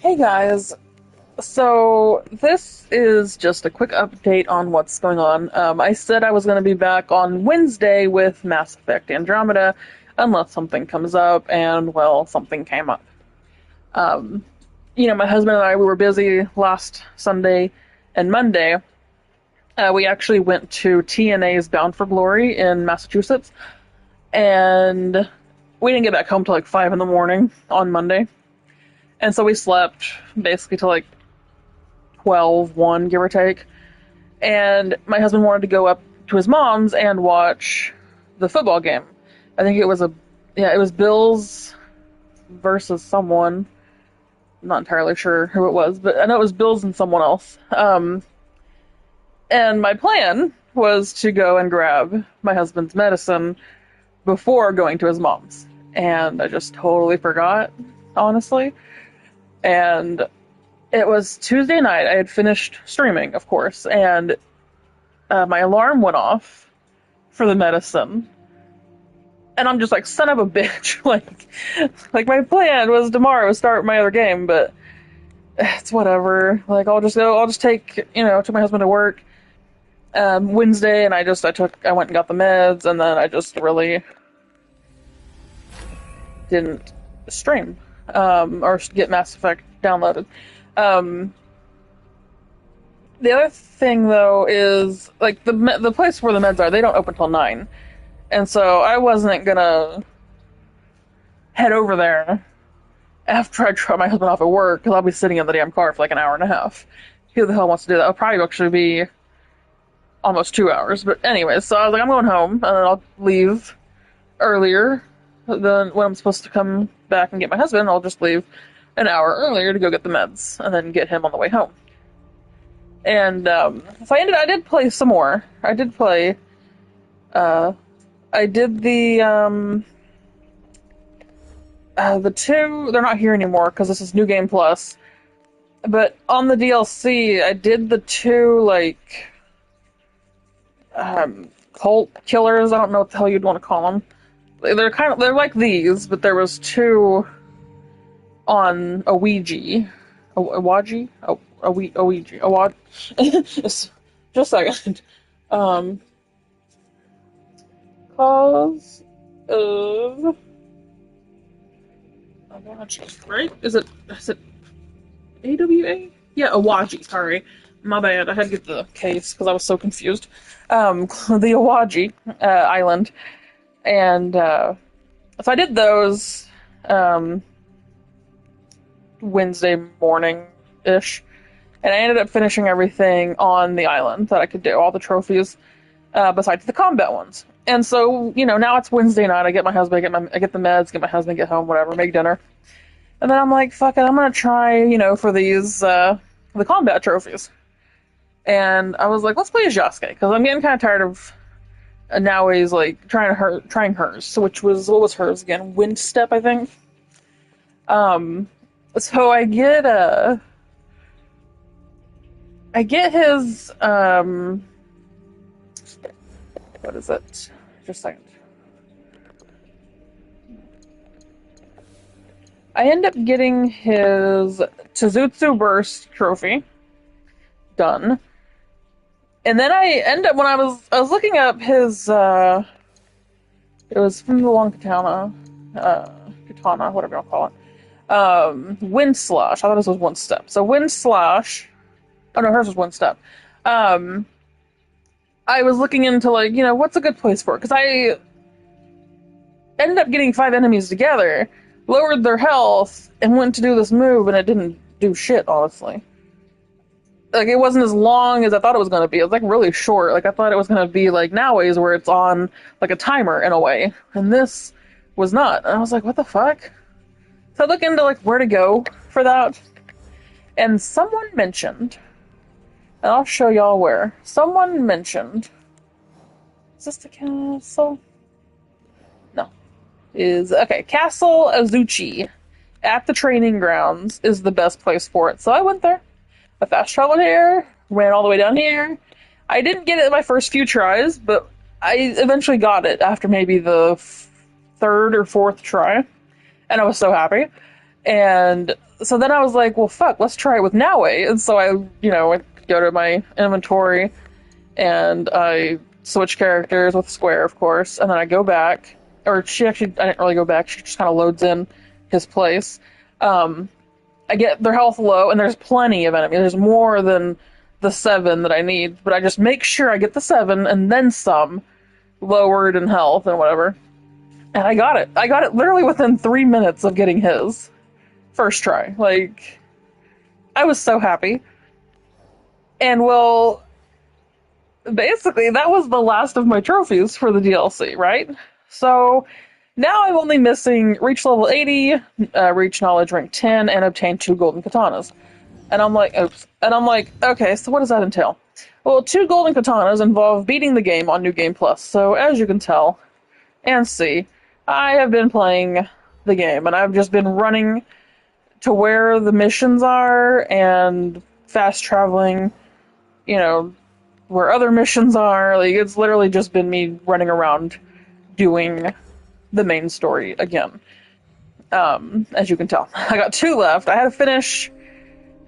Hey guys, so this is just a quick update on what's going on. I said I was going to be back on Wednesday with Mass Effect Andromeda, unless something comes up, and well, something came up. Um, my husband and I, we were busy last Sunday and Monday. We actually went to TNA's Bound for Glory in Massachusetts, and we didn't get back home till like 5 in the morning on Monday. And so we slept basically till like 12, 1, give or take. And my husband wanted to go up to his mom's and watch the football game. I think it was Bills versus someone. I'm not entirely sure who it was, but I know it was Bills and someone else. And my plan was to go and grab my husband's medicine before going to his mom's. And I just totally forgot, honestly. And it was Tuesday night. I had finished streaming, of course, and my alarm went off for the medicine. And I'm just like, son of a bitch. like my plan was tomorrow start my other game, but it's whatever. Like, I'll just take, took my husband to work Wednesday, and I went and got the meds, and then I just really didn't stream or get Mass Effect downloaded. Um, the other thing though is like the place where the meds are, they don't open till 9, and so I wasn't gonna head over there after I drop my husband off at work because I'll be sitting in the damn car for like an hour and a half. Who the hell wants to do that? I'll probably actually be almost 2 hours. But anyways, so I was like, I'm going home, and then I'll leave earlier than when I'm supposed to come back and get my husband. I'll just leave an hour earlier to go get the meds and then get him on the way home. And so I did play some more. I did play. I did the two. They're not here anymore because this is New Game Plus. But on the DLC, I did the two cult killers. I don't know what the hell you'd want to call them. They're like these, but there was two on a Ouija. A Ouija? A Ouija. A Ouija. Just a second. Cause of Awaji, right? Is it AWA? Yeah, Awaji, sorry. My bad, I had to get the case because I was so confused. The Awaji island. And so I did those Wednesday morning-ish. And I ended up finishing everything on the island that I could do, all the trophies, besides the combat ones. And so, now it's Wednesday night. I get my husband, I get the meds, get my husband, get home, whatever, make dinner. And then I'm like, fuck it, I'm gonna try, for these, the combat trophies. And I was like, let's play as Yasuke, because I'm getting kind of tired of Naoi's, trying hers, which was, what was hers again? Windstep, I think? So I get his, what is it? Just a second. I end up getting his Tazutsu Burst trophy done. And then I end up, when I was looking up his, it was from the Long Katana, whatever you want to call it. Wind Slash. I thought this was one step. So Wind Slash. Oh no, hers was one step. I was looking into what's a good place for it, because I ended up getting 5 enemies together, lowered their health, and went to do this move, and it didn't do shit, honestly. Like, it wasn't as long as I thought it was going to be. It was really short. I thought it was going to be like Naoi's, where it's on a timer in a way, and this was not. And I was like, what the fuck? So I look into where to go for that, and someone mentioned, and I'll show y'all where. Someone mentioned, is this the castle? No. Castle Azuchi at the training grounds is the best place for it. So I went there. I fast traveled here, ran all the way down here. I didn't get it my first few tries, but I eventually got it after maybe the third or fourth try, and I was so happy. And So then I was like, well, fuck, let's try it with Naue. And so I go to my inventory and I switch characters with Square, of course, and then I go back. Or I didn't really go back. She just kind of loads in his place. I get their health low, and there's plenty of enemies. There's more than the 7 that I need, but I just make sure I get the 7 and then some lowered in health and whatever. And I got it. I got it literally within 3 minutes of getting his first try. Like, I was so happy. And well, basically, that was the last of my trophies for the DLC, right? So now I'm only missing reach level 80, reach knowledge rank 10, and obtain 2 golden katanas. And I'm like, oops. And I'm like, okay, so what does that entail? Well, 2 golden katanas involve beating the game on New Game Plus. So as you can tell and see, I have been playing the game, and I've just been running to where the missions are and fast traveling, where other missions are. Like, it's literally just been me running around doing the main story again. As you can tell, I got 2 left. I had to finish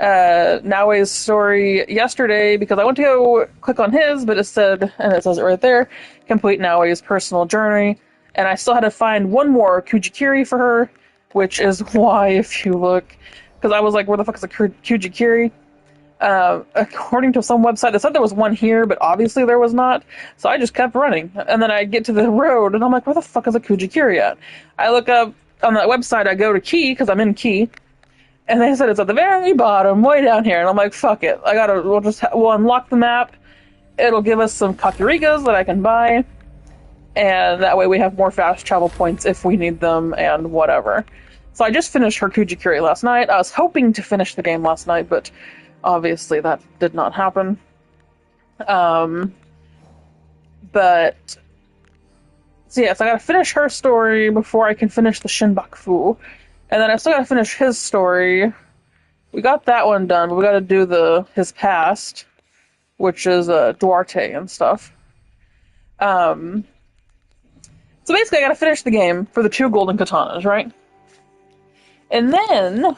Naue's story yesterday because I went to go click on his, but it says it right there, complete Naue's personal journey, and I still had to find one more Kujikiri for her, which is why, if you look, because I was like, where the fuck is a Kujikiri? According to some website, they said there was one here, but obviously there was not. So I just kept running. And then I get to the road, and I'm like, where the fuck is a Kujikiri at? I look up on that website, I go to Key, because I'm in Key, and they said it's at the very bottom, way down here. And I'm like, fuck it. We'll unlock the map. It'll give us some Kakurigas that I can buy. And that way we have more fast travel points if we need them, and whatever. So I just finished her Kujikiri last night. I was hoping to finish the game last night, but obviously that did not happen. So I gotta finish her story before I can finish the Shinbaku. And then I still gotta finish his story. We got that one done, but we gotta do his past, which is Duarte and stuff. So basically I gotta finish the game for the 2 golden katanas, right? And then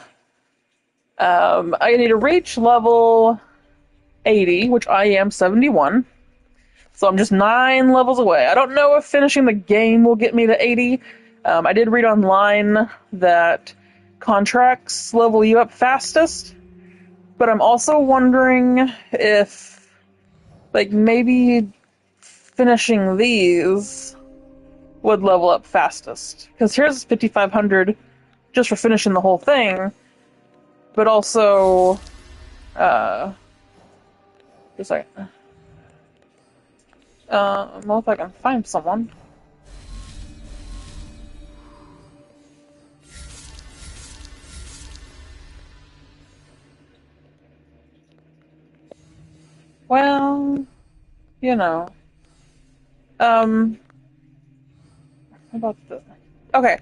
I need to reach level 80, which I am 71. So I'm just 9 levels away. I don't know if finishing the game will get me to 80. I did read online that contracts level you up fastest, but I'm also wondering if, maybe finishing these would level up fastest. Because here's 5,500 just for finishing the whole thing, but also, just a second. Well, if I can find someone. Well, how about this? Okay.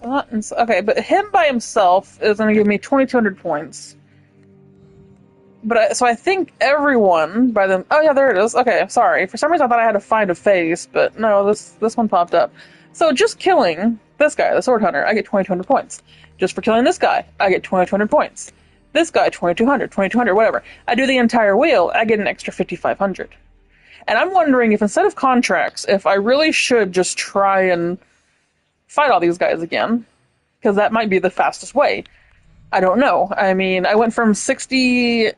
Okay, but him by himself is going to give me 2,200 points. But I think everyone by them. Oh yeah, there it is. Okay, sorry. For some reason I thought I had to find a face, but no, this one popped up. So just killing this guy, the sword hunter, I get 2,200 points. Just for killing this guy, I get 2,200 points. This guy, 2,200, 2,200, whatever. I do the entire wheel, I get an extra 5,500. And I'm wondering if instead of contracts, if I really should just try and fight all these guys again, because that might be the fastest way. I don't know. I mean, I went from 68,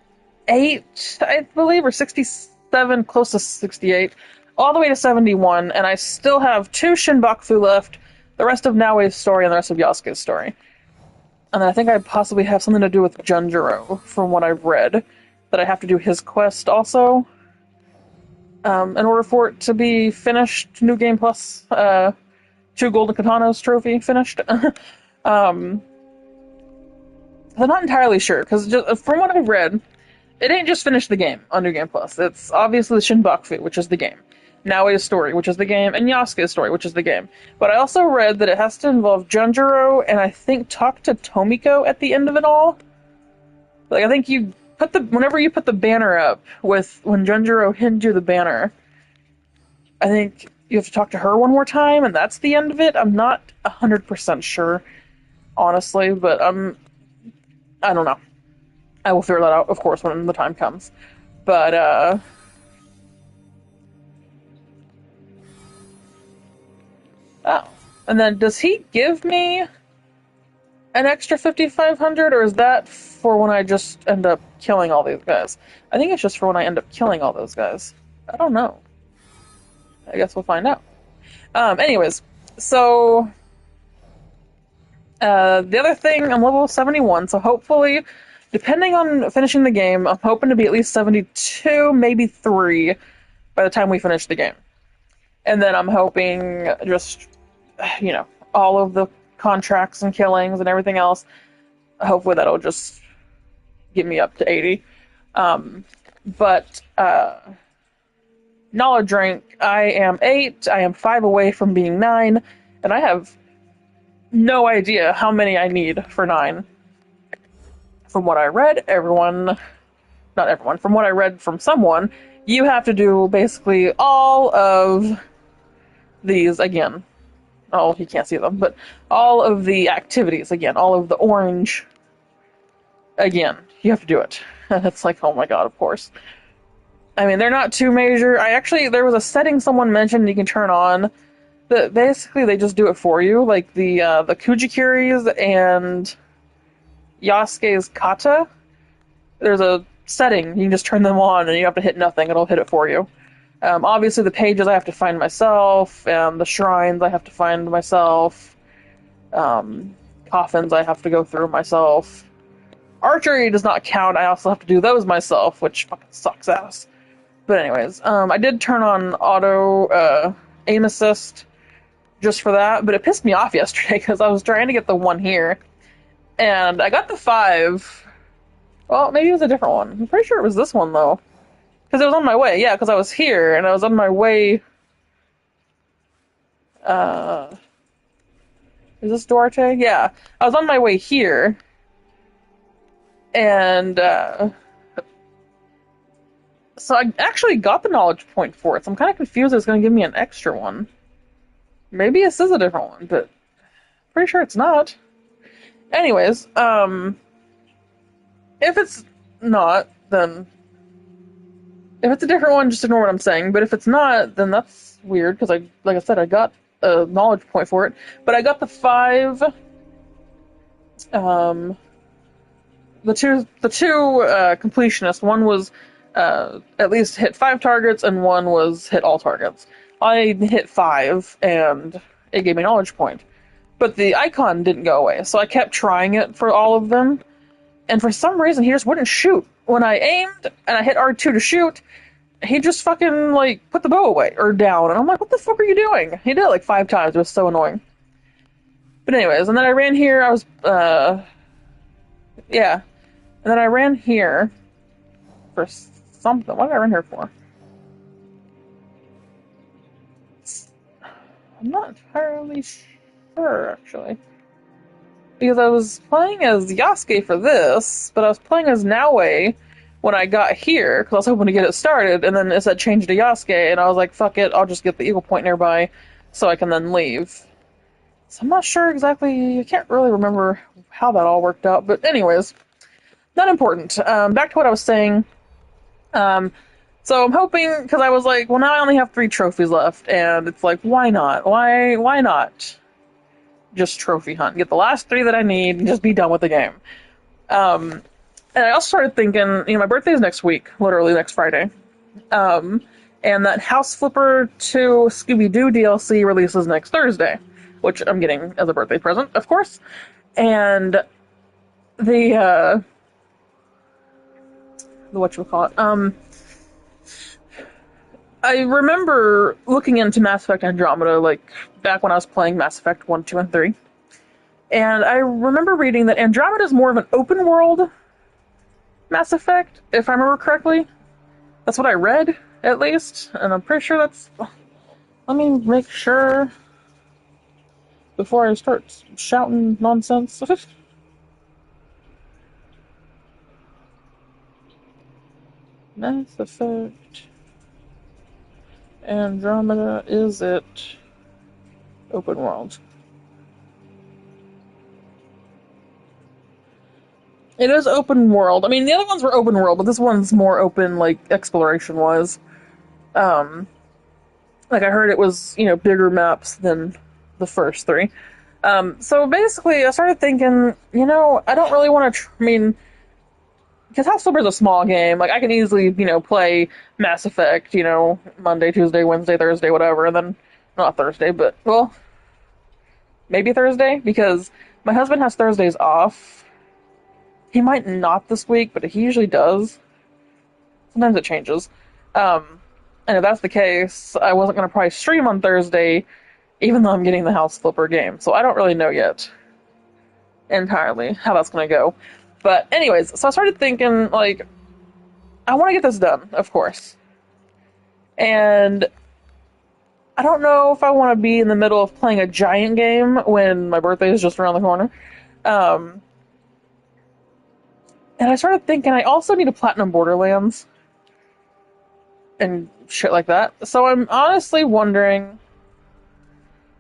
I believe, or 67, close to 68, all the way to 71, and I still have 2 Shinbaku left, the rest of Naue's story and the rest of Yasuke's story. And I think I possibly have something to do with Junjiro, from what I've read, that I have to do his quest also, in order for it to be finished, New Game Plus, 2 Golden Katanas trophy finished. I'm not entirely sure, because from what I've read, it ain't just finish the game on New Game Plus. It's obviously Shinbaku, which is the game, Naue's story, which is the game, and Yasuke's story, which is the game. But I also read that it has to involve Junjiro, and I think talk to Tomiko at the end of it all. I think whenever you put the banner up, when Junjiro hands you the banner, I think you have to talk to her one more time, and that's the end of it. I'm not 100% sure. honestly, but I don't know. I will figure that out, of course, when the time comes. But oh, and then does he give me an extra 5,500, or is that for when I just end up killing all these guys? I think it's just for when I end up killing all those guys. I don't know. I guess we'll find out. Anyways, so the other thing, I'm level 71, so hopefully, depending on finishing the game, I'm hoping to be at least 72, maybe 3 by the time we finish the game. And then I'm hoping just, you know, all of the contracts and killings and everything else, hopefully that'll just get me up to 80. But knowledge rank, I am 8, I am 5 away from being 9, and I have no idea how many I need for 9. From what I read, not everyone, from what I read from someone, you have to do basically all of these again. Oh, you can't see them, but all of the activities again, all of the orange again. You have to do it. And it's like, oh my god, of course. I mean, they're not too major. There was a setting someone mentioned you can turn on that basically they just do it for you, like the Kujikuri's and Yasuke's kata. There's a setting, you can just turn them on and you have to hit nothing, it'll hit it for you. Obviously, the pages I have to find myself, and the shrines I have to find myself, coffins I have to go through myself. Archery does not count, I also have to do those myself, which fucking sucks ass. But anyways, I did turn on auto aim assist just for that, but it pissed me off yesterday because I was trying to get the 1 here, and I got the 5. Well, maybe it was a different one. I'm pretty sure it was this one, though. Because it was on my way. Yeah, because I was here, and I was on my way... Is this Duarte? Yeah. I was on my way here, and, so I actually got the knowledge point for it, so I'm kind of confused it's going to give me an extra one. Maybe this is a different one, but pretty sure it's not. Anyways, if it's not, then... If it's a different one, just ignore what I'm saying, but if it's not, then that's weird, because like I said, I got a knowledge point for it, but I got the 5, the two completionists. One was at least hit 5 targets, and one was hit all targets. I hit 5, and it gave me a knowledge point. But the icon didn't go away, so I kept trying it for all of them, and for some reason he just wouldn't shoot. When I aimed, and I hit R2 to shoot, he just fucking, like, put the bow away, or down, and I'm like, what the fuck are you doing? He did it like 5 times, it was so annoying. But anyways, and then I ran here, I was, yeah. And then I ran here for something. What did I run here for? I'm not entirely sure, actually. Because I was playing as Yasuke for this, but I was playing as Naoe when I got here, because I was hoping to get it started, and then it said change to Yasuke, and I was like, fuck it, I'll just get the eagle point nearby, so I can then leave. So I'm not sure exactly, I can't really remember how that all worked out, but anyways, not important. Back to what I was saying. So I'm hoping, because I was like, well, now I only have 3 trophies left, and it's like, why not? Why not just trophy hunt? Get the last 3 that I need, and just be done with the game. And I also started thinking, my birthday is next week, literally next Friday. And that House Flipper 2 Scooby-Doo DLC releases next Thursday, which I'm getting as a birthday present, of course. And the whatchamacallit, I remember looking into Mass Effect Andromeda, like, back when I was playing Mass Effect 1, 2, and 3. And I remember reading that Andromeda is more of an open world Mass Effect, if I remember correctly. That's what I read, at least. And I'm pretty sure that's... Let me make sure before I start shouting nonsense. Mass Effect Andromeda, is it open world? It is open world. I mean, the other ones were open world, but this one's more open, like, exploration-wise. Um, like, I heard it was, bigger maps than the first three. So basically, I started thinking, I don't really want to, I mean, because House Flipper's a small game. Like, I can easily, play Mass Effect, Monday, Tuesday, Wednesday, Thursday, whatever, and then, not Thursday, but, well, maybe Thursday, because my husband has Thursdays off. He might not this week, but he usually does. Sometimes it changes. And if that's the case, I wasn't going to probably stream on Thursday, even though I'm getting the House Flipper game. So I don't really know yet entirely how that's going to go. But anyways, so I started thinking, like, I want to get this done, of course. And I don't know if I want to be in the middle of playing a giant game when my birthday is just around the corner. And I started thinking I also need a Platinum Borderlands and shit like that. So I'm honestly wondering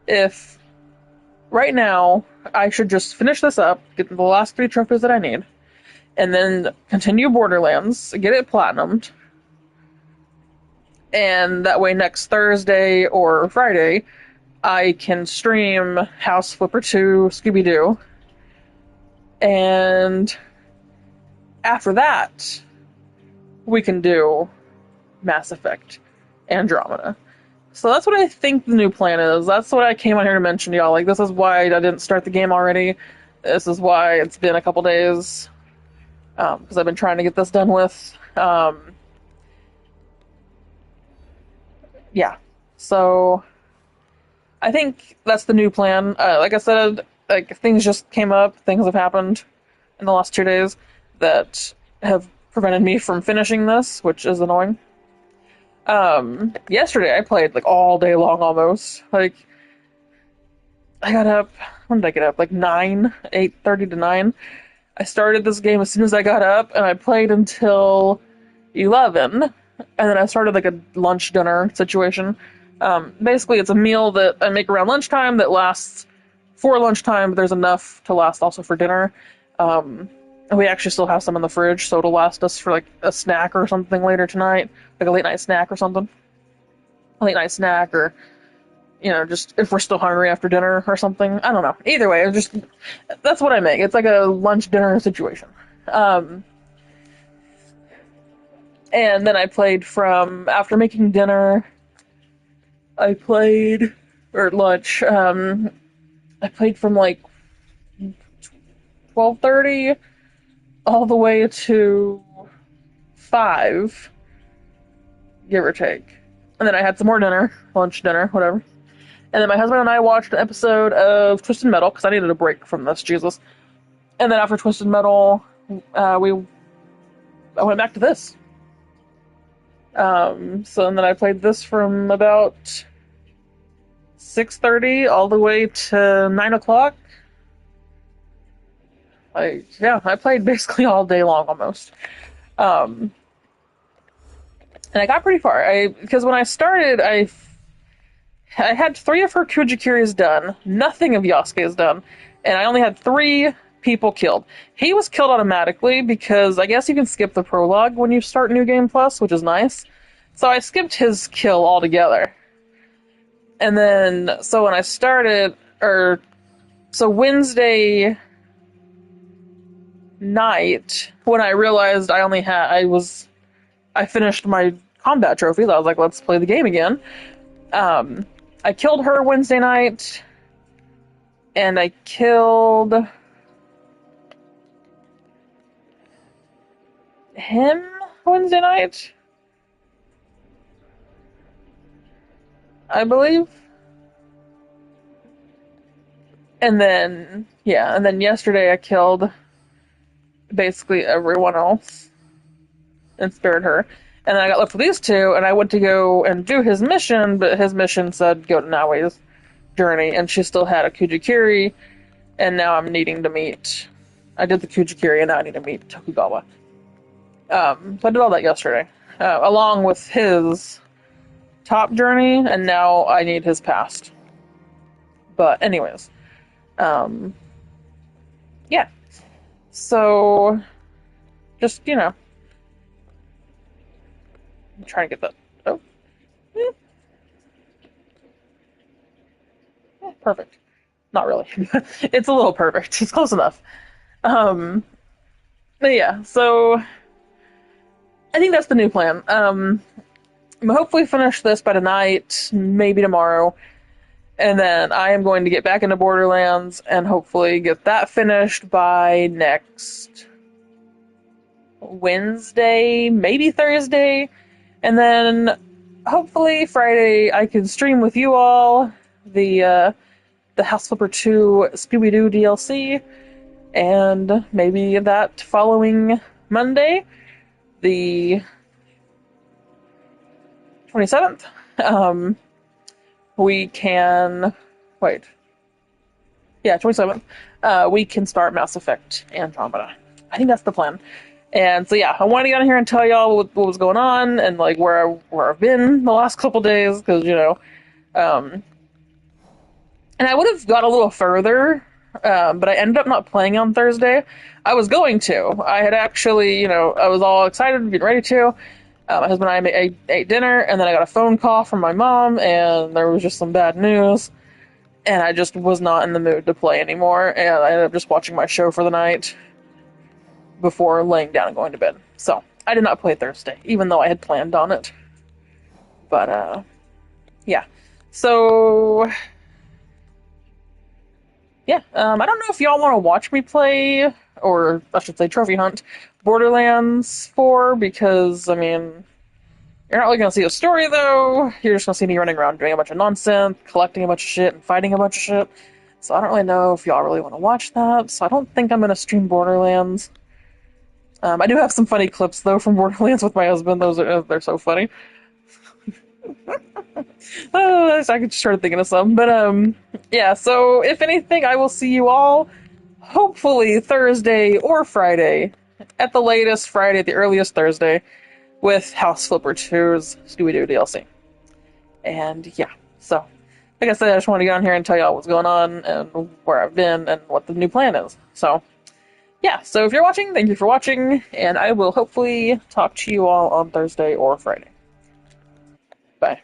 if right now I should just finish this up, get the last 3 trophies that I need, and then continue Borderlands, get it platinumed, and that way next Thursday or Friday I can stream House Flipper 2 Scooby-Doo, and after that we can do Mass Effect Andromeda. So that's what I think the new plan is. That's what I came on here to mention to y'all. Like, this is why I didn't start the game already. This is why it's been a couple days. Because I've been trying to get this done with. Yeah. So, I think that's the new plan. Like I said, like, things just came up. Things have happened in the last 2 days that have prevented me from finishing this, which is annoying. Yesterday I played, like, all day long almost. Like, I got up, when did I get up? Like 8:30 to 9. I started this game as soon as I got up, and I played until 11, and then I started, like, a lunch dinner situation. Basically it's a meal that I make around lunchtime that lasts for lunchtime, but there's enough to last also for dinner. And we actually still have some in the fridge, so it'll last us for, like, a snack or something later tonight. Like a late night snack or something. A late night snack, or, just if we're still hungry after dinner or something. I don't know. Either way, that's what I make. It's like a lunch dinner situation. And then I played after making dinner, or lunch, I played from, like, 12:30 all the way to 5, give or take. And then I had some more dinner, lunch, dinner, whatever. And then my husband and I watched an episode of Twisted Metal, because I needed a break from this, Jesus. And then after Twisted Metal, I went back to this. So then I played this from about 6:30 all the way to 9 o'clock. I played basically all day long almost. And I got pretty far. Because when I started, I had 3 of her Kujikiris done, nothing of Yasuke's done, and I only had 3 people killed. He was killed automatically because I guess you can skip the prologue when you start New Game Plus, which is nice. So I skipped his kill altogether. And then, so when I started, so Wednesday night, when I realized I finished my combat trophies, I was like, let's play the game again. I killed her Wednesday night, and I killed him Wednesday night, I believe. And then yesterday I killed basically everyone else and spared her. And then I got left with these 2, and I went to go and do his mission, but his mission said go to Naoe's journey, and she still had a Kujikiri, and now I'm needing to meet... I did the Kujikiri, and now I need to meet Tokugawa. So I did all that yesterday, along with his top journey, and now I need his past. But anyways, yeah. So Just, you know, I'm trying to get that. Oh, eh, perfect. Not really. It's a little perfect. It's close enough. Um, but yeah, so I think that's the new plan. I'm hopefully finish this by tonight, maybe tomorrow, and then I am going to get back into Borderlands and hopefully get that finished by next Wednesday, maybe Thursday, and then hopefully Friday I can stream with you all the House Flipper 2 Scooby Doo DLC, and maybe that following Monday, the 27th, we can wait. Yeah, 27th. We can start Mass Effect Andromeda. I think that's the plan. And so yeah, I wanted to get on here and tell y'all what was going on and like where I've been the last couple days because um, and I would have got a little further, but I ended up not playing on Thursday. I was going to. I had actually, I was all excited, getting ready to. My husband and I ate dinner, and then I got a phone call from my mom, and there was just some bad news. And I just was not in the mood to play anymore, and I ended up just watching my show for the night before laying down and going to bed. So I did not play Thursday, even though I had planned on it. But yeah. So yeah, I don't know if y'all want to watch me play, or I should say trophy hunt, Borderlands 4, because, I mean, you're not really going to see a story, though. You're just going to see me running around doing a bunch of nonsense, collecting a bunch of shit, and fighting a bunch of shit. So I don't really know if y'all really want to watch that, so I don't think I'm going to stream Borderlands. I do have some funny clips, though, from Borderlands with my husband. They're so funny. Oh, I could just start thinking of some. But, yeah, so if anything, I will see you all hopefully Thursday or Friday. At the latest, Friday, at the earliest Thursday, with House Flipper 2's Scooby Doo DLC. And yeah, so, like I said, I just want to get on here and tell y'all what's going on and where I've been and what the new plan is. So, yeah, so if you're watching, thank you for watching, and I will hopefully talk to you all on Thursday or Friday. Bye.